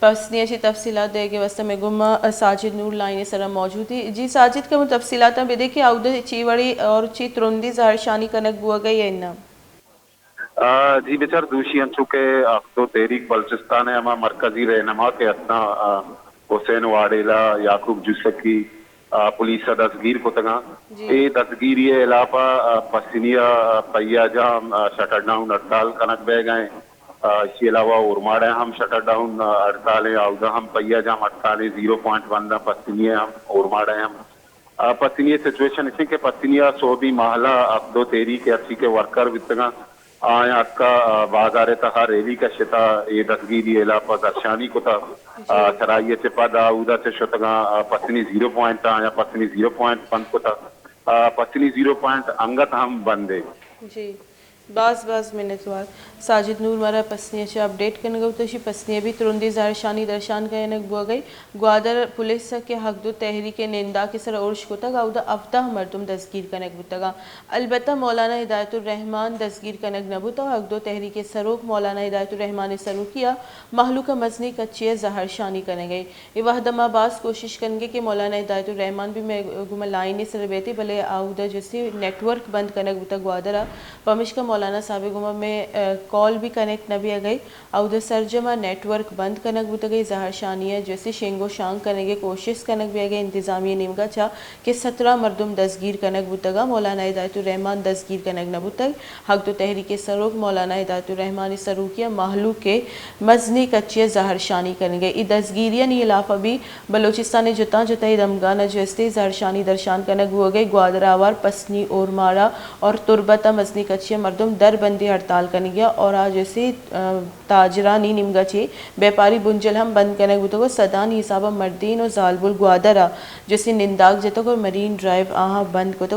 پسنیہ چی تفصیلات دے گے واسطہ میں گما ساجد نور لائن سرا موجود تھی جی ساجد کا تفصیلات بے دیکھیں آؤ چی وڑی اور چی ترندی ظاہر شانی کنک بوا گئی ہے انہا جی بچار دوشی ہنچو کے تو تحریک بلوچستان ہے ہما مرکزی رہنما کے اتنا حسین واڑیلا یعقوب جوسکی پولیس دستگیر کو تگا اے دستگیر یہ علاقہ پسینیا پیا جام شٹر ڈاؤن ہڑتال کنک بہ گئے اسی علاوہ اورماڑے ہم شٹر ڈاؤن ہڑتالیں آؤدہ ہم پیا جام ہڑتالیں 0.1 پسینیا ہم اورماڑے ہم پسینیا سچویشن اسی کہ پسینیا صوبی محلہ اب دو تحریک اسی کے ورکر بتگا آیا اکا بازار تخا ریلی کا شتا یہ دستگیری علاقہ درشانی کو تھا سرائیہ چپا داؤدہ سے شتگا پسنی 0 آیا پسنی 0.1 کو تھا پسنی 0 انگت ہم بندے جی باز منت وار ساجد نور مارا پسنیہ چا اپڈیٹ کرنے گا تو پسنیہ بھی ترندی ظاہر شانی درشان کا ینک بوا گئی گوادر پولیس کے حق دو تحریک نندا کے سر عرش کو تگا او دا افتا مردم دستگیر کنک بتگا البتہ مولانا ہدایت الرحمن دستگیر کنک نبوتا حق دو تحریک سروک مولانا ہدایت الرحمن سروکیا محلوق مزنی کچی ظاہر شانی کرنے گئی یہ وحدہ باز کوشش کریں گے کہ مولانا ہدایت الرحمن بھی میں گمہ لائنی سر بیتی بلے آو دا جیسے نیٹ ورک بند کنک بتا گوادرہ پمش کا مولانا صاحب گمہ میں کال بھی کنیکٹ نہ بھی گئی او دا سرجمہ نیٹ ورک بند کنک بتا گئی ظاہر شانی ہے جیسے شنگو شانگ کرنے گے کوشش کنک بھی گئی انتظامیہ نیمگا چا کہ 17 مردم دستگیر کنک بتا گا مولانا ہدایت الرحمن دستگیر کنک نہ بتا حق دو تحریک سروک مولانا ہدایت الرحمن سروکیہ محلو کے مزنی کچی ظاہر شانی کرنے گئے ای دستگیریہ نی علاقہ بھی بلوچستان جتا دمگانا جیسے ظاہر شانی درشان کنک ہو گئی گوادر آوار پسنی اور مارا اور تربتہ مزنی کچی مردم در بندی ہڑتال کرنے گیا اور آج جیسے تاجرانی نمگا چی بیپاری بنجل ہم بند کرنے گو تو صدانی حسابہ مردین و زالبول گوادرہ جیسے ننداغ جتا کو مرین ڈرائیو آہاں بند کو تو